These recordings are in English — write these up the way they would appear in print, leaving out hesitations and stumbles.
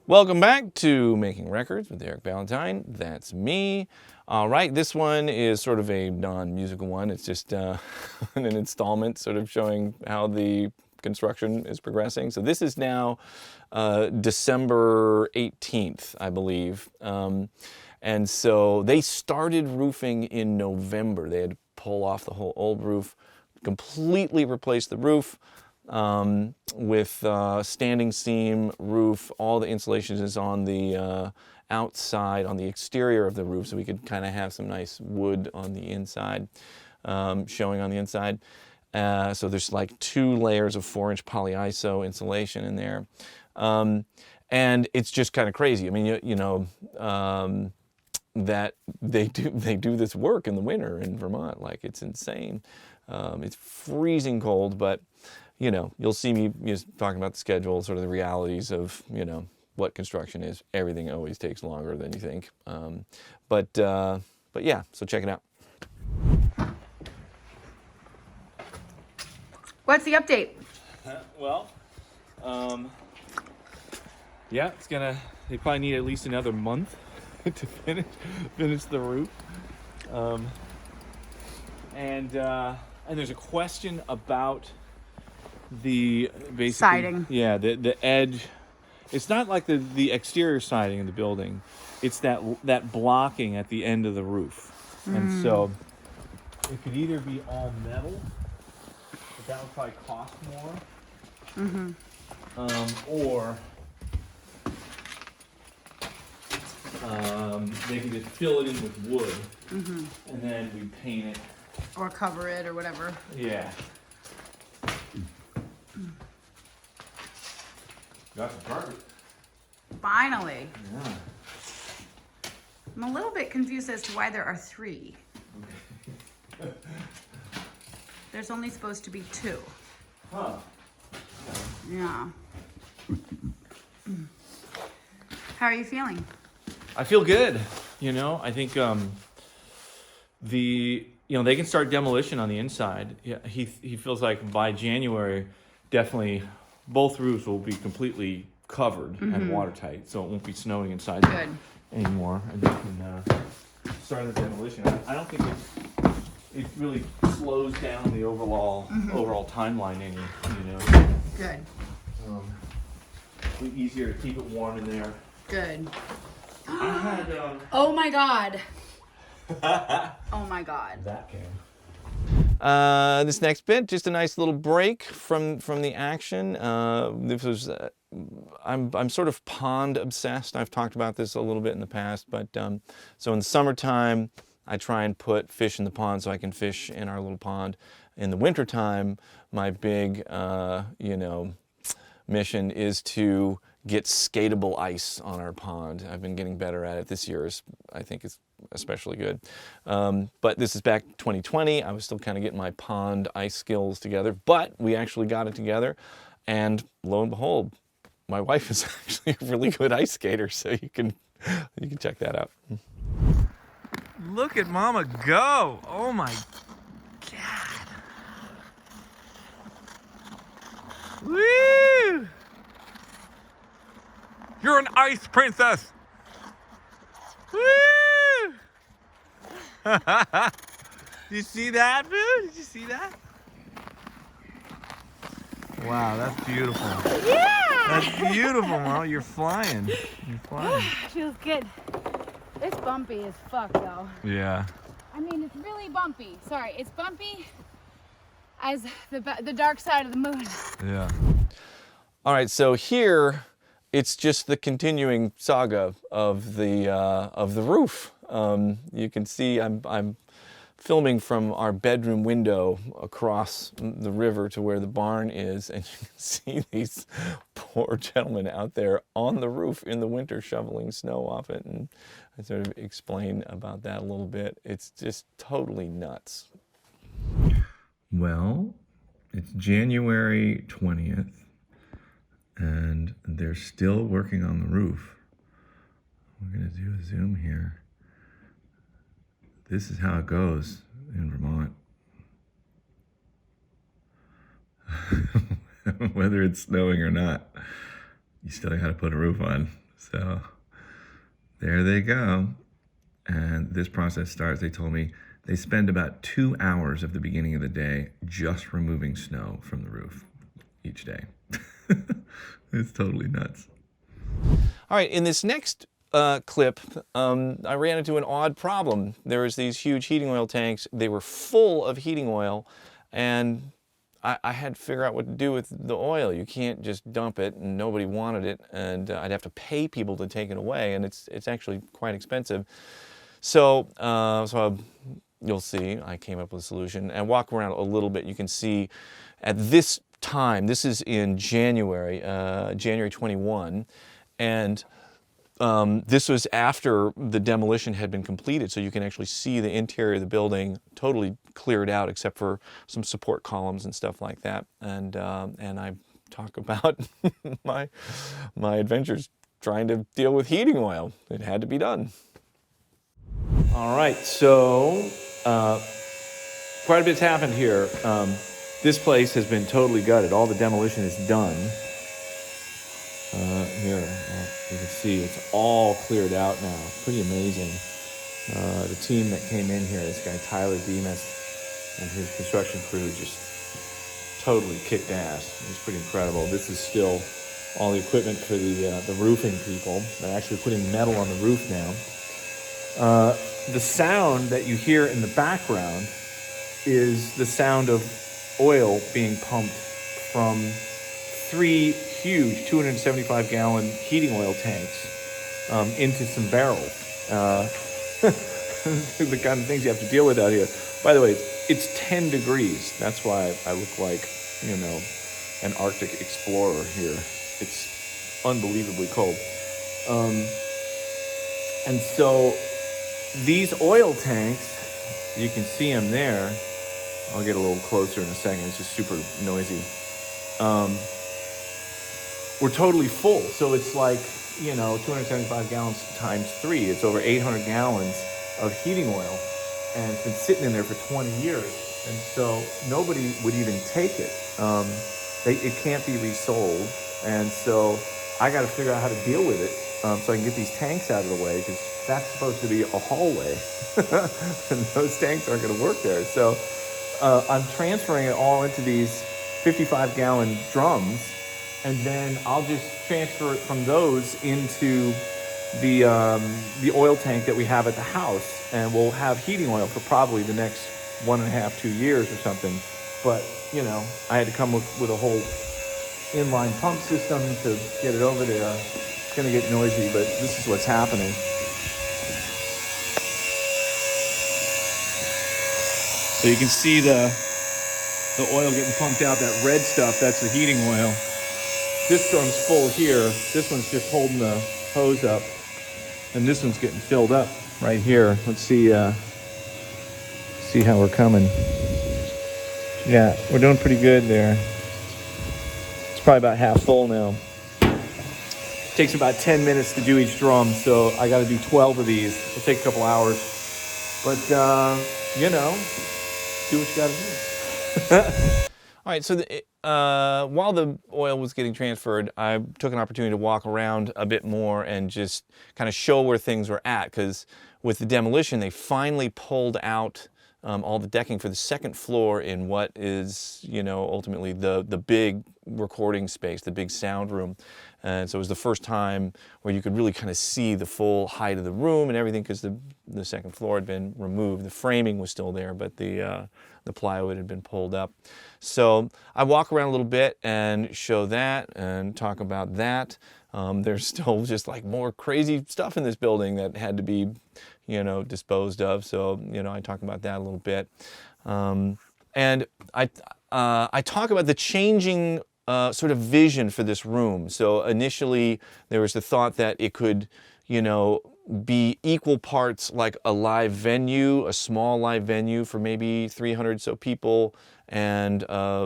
Welcome back to Making Records with Eric Valentine. That's me. All right, this one is sort of a non-musical one. It's just an installment sort of showing how the construction is progressing. So this is now December 18th, I believe. And so they started roofing in November. They had to pull off the whole old roof, completely replace the roof. With standing seam roof. All the insulation is on the outside, on the exterior of the roof, so we could kind of have some nice wood on the inside, showing on the inside. So there's like 2 layers of 4-inch polyiso insulation in there. And it's just kind of crazy. I mean, you know, that they do this work in the winter in Vermont. Like, it's insane. It's freezing cold, but you know, you'll see me just talking about the schedule, sort of the realities of, you know, what construction is. Everything always takes longer than you think. But yeah, so check it out. What's the update? Well, yeah, they probably need at least another month to finish the roof. And there's a question about the basically siding. Yeah, the edge. It's not like the exterior siding of the building. It's that blocking at the end of the roof. And so it could either be all metal, but that would probably cost more. Or they can just fill it in with wood, and then we paint it Or cover it or whatever. Yeah. Got the carpet. Finally. Yeah. I'm a little bit confused as to why there are 3. There's only supposed to be 2. Huh. Yeah. How are you feeling? I feel good. You know, I think they can start demolition on the inside. Yeah, he feels like by January, definitely both roofs will be completely covered and watertight, so it won't be snowing inside anymore. And they can start the demolition. I don't think it really slows down the overall timeline any. You know. Good. It'll be easier to keep it warm in there. Good. I had Oh my God. Oh my God. that came. This next bit, just a nice little break from the action. This was, I'm sort of pond obsessed. I've talked about this a little bit in the past, but so in the summertime, I try and put fish in the pond so I can fish in our little pond. In the wintertime, my big, mission is to get skatable ice on our pond. I've been getting better at it. This year I think it's especially good. But this is back 2020. I was still kind of getting my pond ice skills together, but we actually got it together. And lo and behold, my wife is actually a really good ice skater, so you can check that out. Look at Mama go! Oh my God! Woo! You're an ice princess! Woo! Did you see that, Boo? Did you see that? Wow, that's beautiful. Yeah! That's beautiful, Mom. You're flying. You're flying. Feels good. It's bumpy as fuck, though. Yeah. I mean, it's really bumpy. Sorry, it's bumpy as the dark side of the moon. Yeah. All right, so here it's just the continuing saga of the roof. You can see I'm filming from our bedroom window across the river to where the barn is, and you can see these poor gentlemen out there on the roof in the winter shoveling snow off it, and I sort of explain about that a little bit. It's just totally nuts. Well, it's January 20th, and they're still working on the roof. We're gonna do a zoom here. This is how it goes in Vermont. Whether it's snowing or not, you still gotta put a roof on. So there they go. And this process starts, they told me, they spend about 2 hours of the beginning of the day just removing snow from the roof each day. It's totally nuts. All right, in this next clip, I ran into an odd problem. There was these huge heating oil tanks. They were full of heating oil, and I had to figure out what to do with the oil. You can't just dump it, and nobody wanted it, and I'd have to pay people to take it away, and it's actually quite expensive. So, you'll see, I came up with a solution. And walk around a little bit, you can see at this time, this is in January, January 21, and this was after the demolition had been completed, so you can actually see the interior of the building totally cleared out except for some support columns and stuff like that. And I talk about my adventures trying to deal with heating oil. It had to be done. All right, so quite a bit's happened here. This place has been totally gutted. All the demolition is done. Here, you can see it's all cleared out now. Pretty amazing. The team that came in here, this guy Tyler Demas and his construction crew, just totally kicked ass. It was pretty incredible. This is still all the equipment for the roofing people. They're actually putting metal on the roof now. The sound that you hear in the background is the sound of oil being pumped from 3 huge 275-gallon heating oil tanks into some barrels. The kind of things you have to deal with out here. By the way, it's 10 degrees. That's why I look like, you know, an Arctic explorer here. It's unbelievably cold. And so these oil tanks, you can see them there. I'll get a little closer in a second. It's just super noisy. We're totally full. So it's like, you know, 275 gallons times 3. It's over 800 gallons of heating oil. And it's been sitting in there for 20 years. And so nobody would even take it. It can't be resold. And so I got to figure out how to deal with it so I can get these tanks out of the way, because that's supposed to be a hallway. And those tanks aren't going to work there. So I'm transferring it all into these 55-gallon drums, and then I'll just transfer it from those into the oil tank that we have at the house, and we'll have heating oil for probably the next 1.5, 2 years or something. But, you know, I had to come with a whole inline pump system to get it over there. It's going to get noisy, but this is what's happening. So you can see the oil getting pumped out. That red stuff, that's the heating oil. This drum's full here. This one's just holding the hose up. And this one's getting filled up right here. Let's see how we're coming. Yeah, we're doing pretty good there. It's probably about half full now. Takes about 10 minutes to do each drum, so I got to do 12 of these. It'll take a couple hours. But, you know, do what you got to do. All right, so while the oil was getting transferred, I took an opportunity to walk around a bit more and just kind of show where things were at, because with the demolition, they finally pulled out all the decking for the second floor in what is, you know, ultimately the big recording space, the big sound room. And so it was the first time where you could really kind of see the full height of the room and everything, because the second floor had been removed. The framing was still there, but the plywood had been pulled up. So I walk around a little bit and show that and talk about that. There's still just like more crazy stuff in this building that had to be, you know, disposed of. So, you know, I talk about that a little bit. And I talk about the changing sort of vision for this room. So initially there was the thought that it could, you know, be equal parts like a live venue, a small live venue for maybe 300 so people, and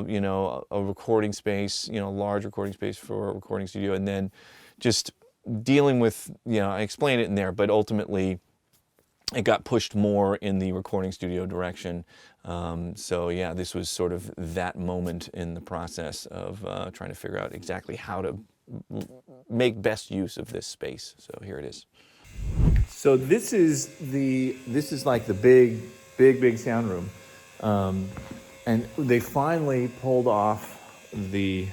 you know, a recording space, you know, a large recording space for a recording studio, and then just dealing with, you know, I explained it in there, but ultimately it got pushed more in the recording studio direction. So yeah, this was sort of that moment in the process of trying to figure out exactly how to make best use of this space. So here it is. So this is like the big sound room, and they finally pulled off the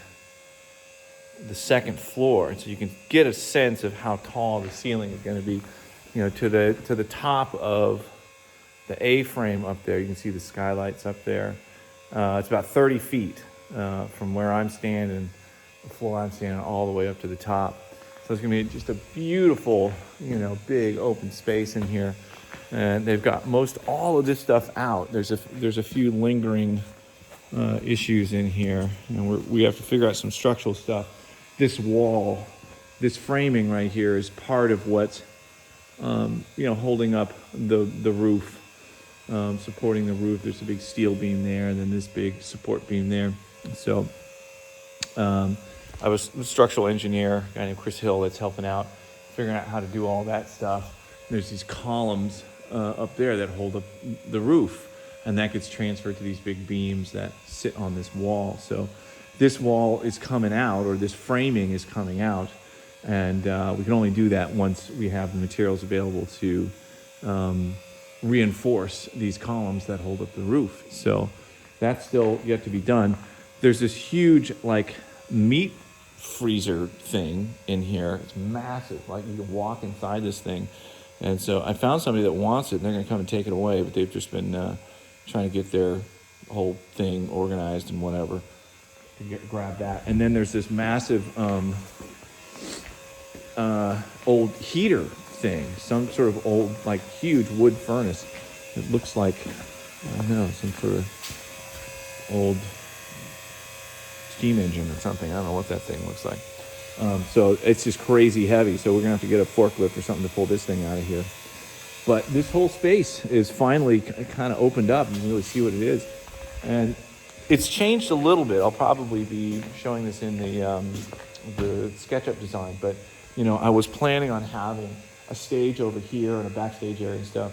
second floor, so you can get a sense of how tall the ceiling is going to be. You know, to the top of the A-frame up there, you can see the skylights up there. It's about 30 feet from where I'm standing, the floor I'm standing, all the way up to the top. So it's going to be just a beautiful, big open space in here. And they've got most all of this stuff out. There's a few lingering issues in here, and we have to figure out some structural stuff. This wall, this framing right here is part of what's holding up the roof, supporting the roof. There's a big steel beam there, and then this big support beam there. So I was a structural engineer, a guy named Chris Hill, that's helping out, figuring out how to do all that stuff. There's these columns up there that hold up the roof, and that gets transferred to these big beams that sit on this wall. So this wall is coming out, or this framing is coming out, and we can only do that once we have the materials available to reinforce these columns that hold up the roof. So that's still yet to be done. There's this huge, meat freezer thing in here. It's massive. Like, you can walk inside this thing. And so I found somebody that wants it, and they're going to come and take it away, but they've just been trying to get their whole thing organized and whatever to grab that. And then there's this massive old heater thing, some sort of old, huge wood furnace. It looks like, I don't know, some sort of old steam engine or something. I don't know what that thing looks like. So it's just crazy heavy. So we're gonna have to get a forklift or something to pull this thing out of here. But this whole space is finally kind of opened up. You can really see what it is. And it's changed a little bit. I'll probably be showing this in the SketchUp design. But, I was planning on having a stage over here and a backstage area and stuff.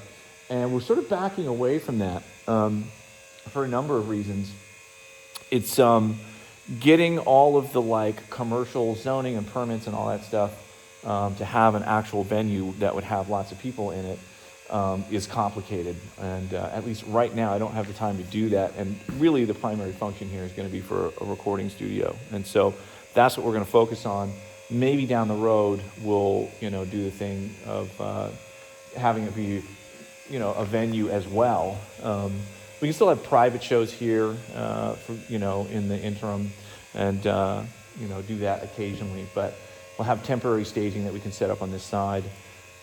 And we're sort of backing away from that for a number of reasons. It's getting all of the commercial zoning and permits and all that stuff to have an actual venue that would have lots of people in it is complicated. And at least right now, I don't have the time to do that. And really, the primary function here is going to be for a recording studio. And so that's what we're going to focus on. Maybe down the road, we'll, do the thing of having it be, a venue as well. We can still have private shows here, in the interim, and do that occasionally. But we'll have temporary staging that we can set up on this side.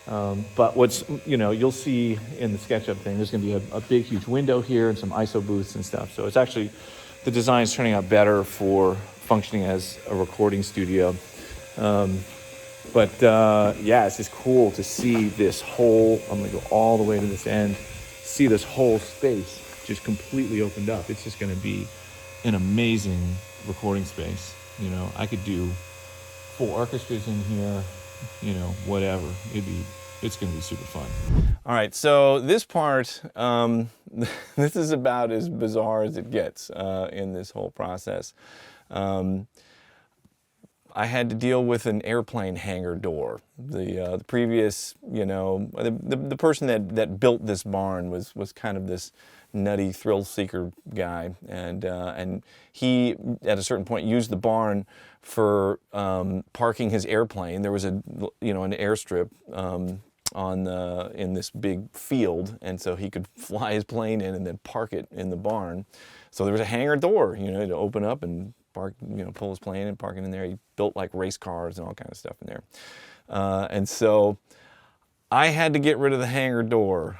But what's you'll see in the SketchUp thing, there's going to be a big, huge window here and some ISO booths and stuff. So it's actually, the design is turning out better for functioning as a recording studio. It's just cool to see this whole, I'm going to go all the way to this end, see this whole space just completely opened up. It's just going to be an amazing recording space. I could do full orchestras in here, whatever. It's going to be super fun. All right, so this part, this is about as bizarre as it gets in this whole process. I had to deal with an airplane hangar door. The previous, the person that built this barn was kind of this nutty thrill seeker guy, and he at a certain point used the barn for parking his airplane. There was an airstrip in this big field, and so he could fly his plane in and then park it in the barn. So there was a hangar door, to open up and park, pull his plane and park it in there. He built race cars and all kind of stuff in there. And so I had to get rid of the hangar door,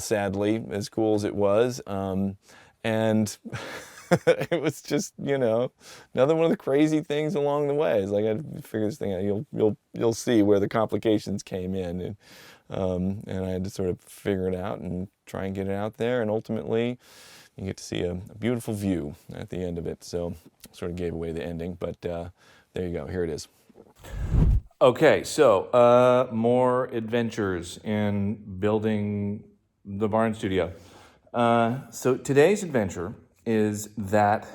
sadly, as cool as it was. And it was just, another one of the crazy things along the way. It's I had to figure this thing out. You'll see where the complications came in. And I had to sort of figure it out and try and get it out there. And ultimately, you get to see a beautiful view at the end of it. So sort of gave away the ending, but there you go. Here it is. Okay, so more adventures in building the barn studio. So today's adventure is that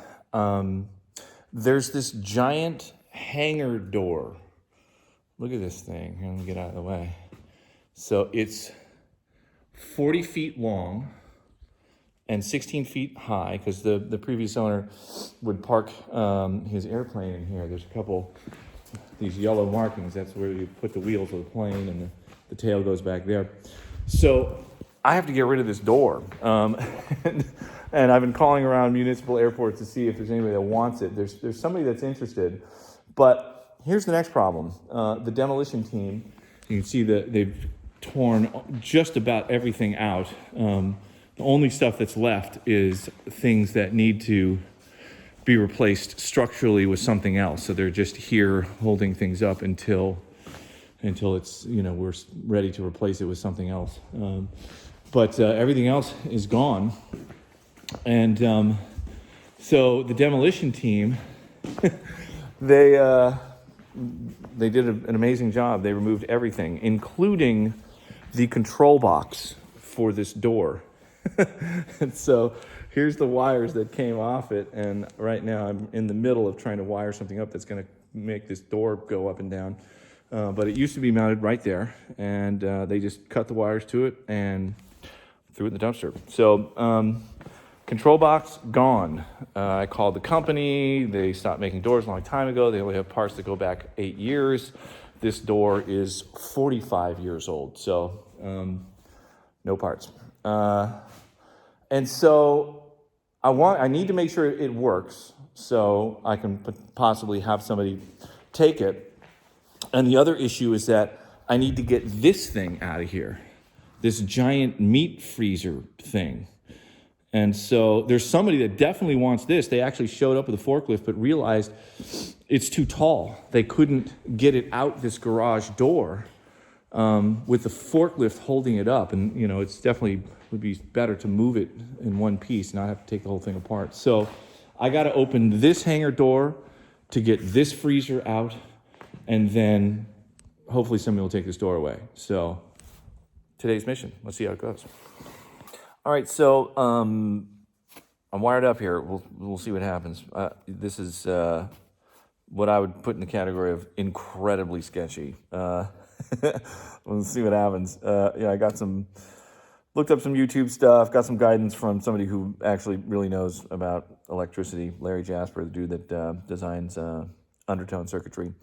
there's this giant hangar door. Look at this thing. Here, let me get out of the way. So it's 40 feet long and 16 feet high, because the previous owner would park his airplane in here. There's a couple, these yellow markings. That's where you put the wheels of the plane, and the tail goes back there. So I have to get rid of this door. And I've been calling around municipal airports to see if there's anybody that wants it. There's somebody that's interested. But here's the next problem. The demolition team, you can see that they've torn just about everything out. The only stuff that's left is things that need to be replaced structurally with something else. So they're just here holding things up until it's, we're ready to replace it with something else. But everything else is gone. And so the demolition team, they did an amazing job. They removed everything, including the control box for this door. And so here's the wires that came off it, and right now I'm in the middle of trying to wire something up that's going to make this door go up and down. But it used to be mounted right there, and they just cut the wires to it and threw it in the dumpster. So control box gone. I called the company. They stopped making doors a long time ago. They only have parts that go back 8 years. This door is 45 years old, so no parts. And so I need to make sure it works so I can possibly have somebody take it. And the other issue is that I need to get this thing out of here, this giant meat freezer thing. And so there's somebody that definitely wants this. They actually showed up with a forklift but realized it's too tall. They couldn't get it out this garage door with the forklift holding it up. And, it's definitely would be better to move it in one piece, not have to take the whole thing apart. So I got to open this hangar door to get this freezer out, and then hopefully somebody will take this door away. So today's mission, let's see how it goes. All right, so I'm wired up here. We'll see what happens. This is what I would put in the category of incredibly sketchy. We'll see what happens. I looked up some YouTube stuff, got some guidance from somebody who actually really knows about electricity, Larry Jasper, the dude that designs undertone circuitry.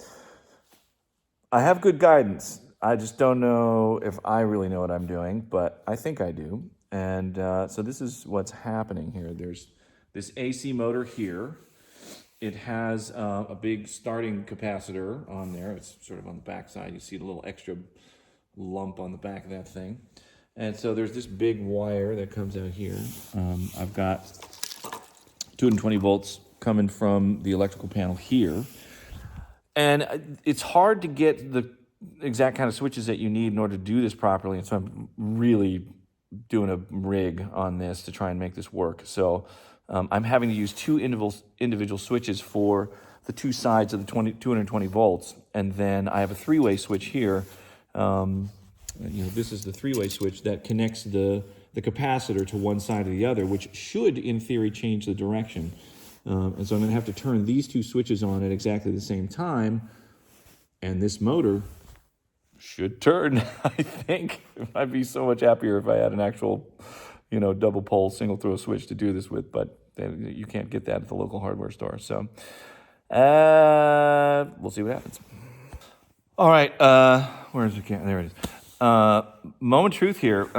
I have good guidance. I just don't know if I really know what I'm doing, but I think I do. And so this is what's happening here. There's this AC motor here. It has a big starting capacitor on there. It's sort of on the back side. You see the little extra lump on the back of that thing. And so there's this big wire that comes out here. I've got 220 volts coming from the electrical panel here. And it's hard to get the exact kind of switches that you need in order to do this properly. And so I'm really doing a rig on this to try and make this work. So I'm having to use two individual switches for the two sides of the 220 volts. And then I have a three-way switch here. This is the three-way switch that connects the capacitor to one side or the other, which should, in theory, change the direction. And so I'm going to have to turn these two switches on at exactly the same time, and this motor should turn, I think. I'd be so much happier if I had an actual, double pole, single throw switch to do this with, but you can't get that at the local hardware store. So we'll see what happens. All right, where's the camera? There it is. Moment of truth here.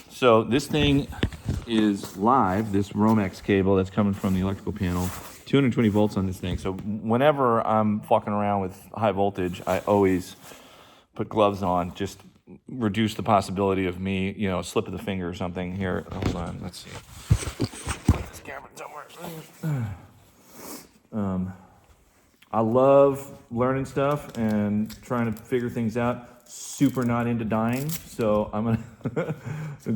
So this thing is live, this Romex cable that's coming from the electrical panel, 220 volts on this thing. So whenever I'm fucking around with high voltage, I always put gloves on, just reduce the possibility of me, slip of the finger or something. Here, hold on, let's see. This camera somewhere. I love learning stuff and trying to figure things out. Super not into dying, so I'm gonna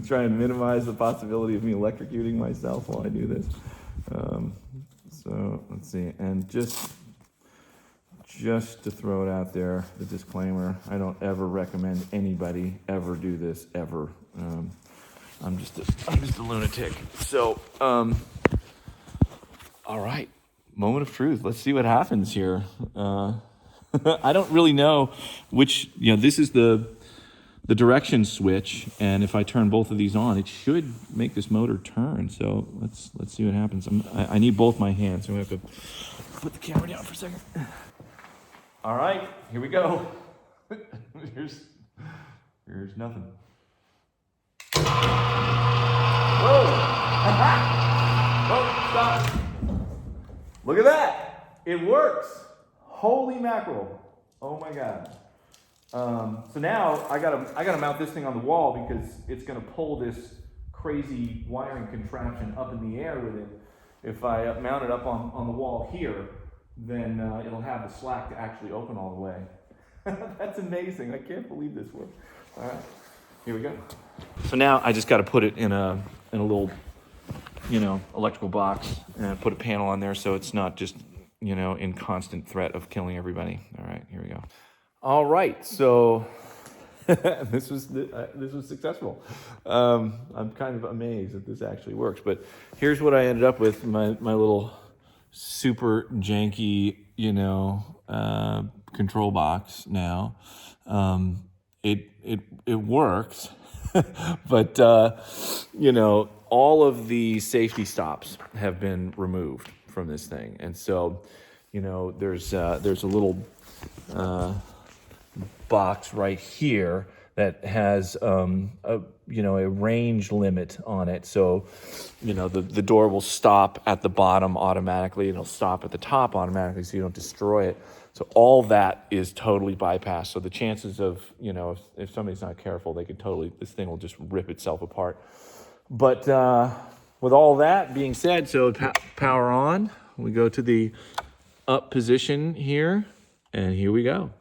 try and minimize the possibility of me electrocuting myself while I do this. So let's see, and just to throw it out there, the disclaimer: I don't ever recommend anybody ever do this ever. I'm just a lunatic. So, all right, moment of truth. Let's see what happens here. I don't really know which, this is the direction switch, and if I turn both of these on, it should make this motor turn. So let's see what happens. I need both my hands, so I have to put the camera down for a second. All right, here we go. Here's nothing. Whoa! Oh, stop! Look at that! It works. Holy mackerel! Oh my God! So now I gotta mount this thing on the wall because it's gonna pull this crazy wiring contraption up in the air with it. If I mount it up on the wall here, then it'll have the slack to actually open all the way. That's amazing. I can't believe this works. All right, here we go. So now I just got to put it in a little, electrical box and put a panel on there so it's not just, in constant threat of killing everybody. All right, here we go. All right, so this was successful. I'm kind of amazed that this actually works, but here's what I ended up with, my little super janky, control box now. It works, but all of the safety stops have been removed from this thing, and so there's a little box right here that has a range limit on it. So, the door will stop at the bottom automatically, and it'll stop at the top automatically, so you don't destroy it. So all that is totally bypassed. So the chances of, if somebody's not careful, this thing will just rip itself apart. But with all that being said, so power on, we go to the up position here, and here we go.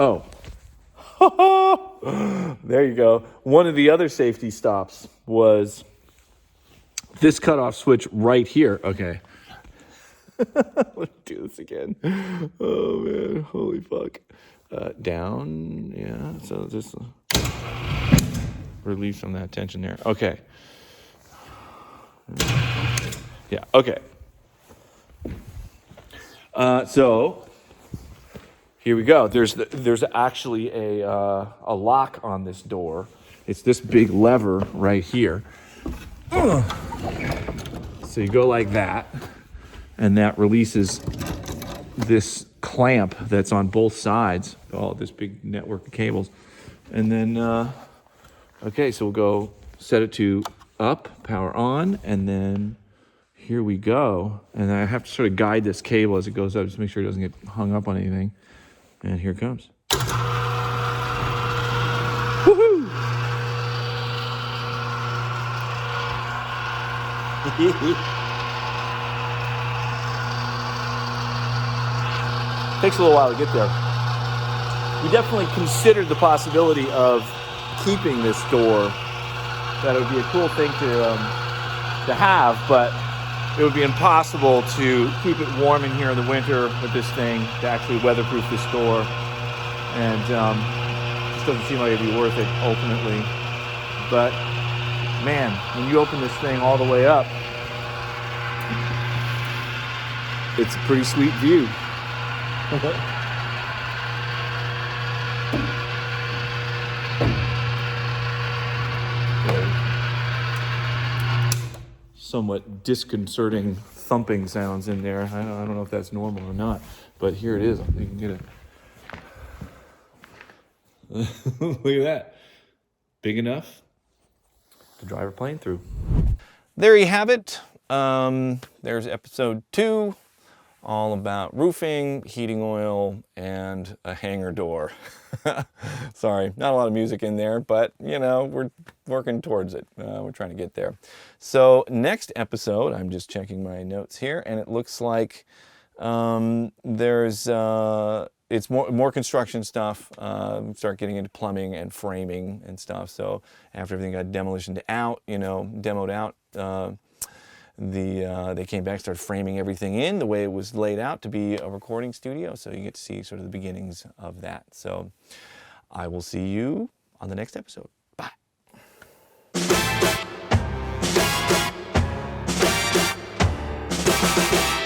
Oh, there you go. One of the other safety stops was this cutoff switch right here. Okay. Let's do this again. Oh, man. Holy fuck. Down. Yeah. So just release some of that tension there. Okay. Yeah. Okay. So here we go. There's actually a lock on this door. It's this big lever right here. So you go like that, and that releases this clamp that's on both sides. Oh, this big network of cables. And then, okay, so we'll go set it to up, power on, and then here we go. And I have to sort of guide this cable as it goes up, just to make sure it doesn't get hung up on anything. And here it comes. Woohoo! Takes a little while to get there. We definitely considered the possibility of keeping this door. That it would be a cool thing to have, but it would be impossible to keep it warm in here in the winter with this thing, to actually weatherproof this door. And it just doesn't seem like it'd be worth it ultimately. But man, when you open this thing all the way up, it's a pretty sweet view. Somewhat disconcerting thumping sounds in there. I don't know if that's normal or not, but here it is. You can get it. Look at that. Big enough to drive a plane through. There you have it. There's episode 2, all about roofing, heating oil, and a hangar door. Sorry, not a lot of music in there, but we're working towards it. We're trying to get there. So next episode, I'm just checking my notes here, and it looks like it's more construction stuff. Start getting into plumbing and framing and stuff. So after everything got demoed out, they came back, started framing everything in the way it was laid out to be a recording studio. So you get to see sort of the beginnings of that. So I will see you on the next episode. Bye. Bye.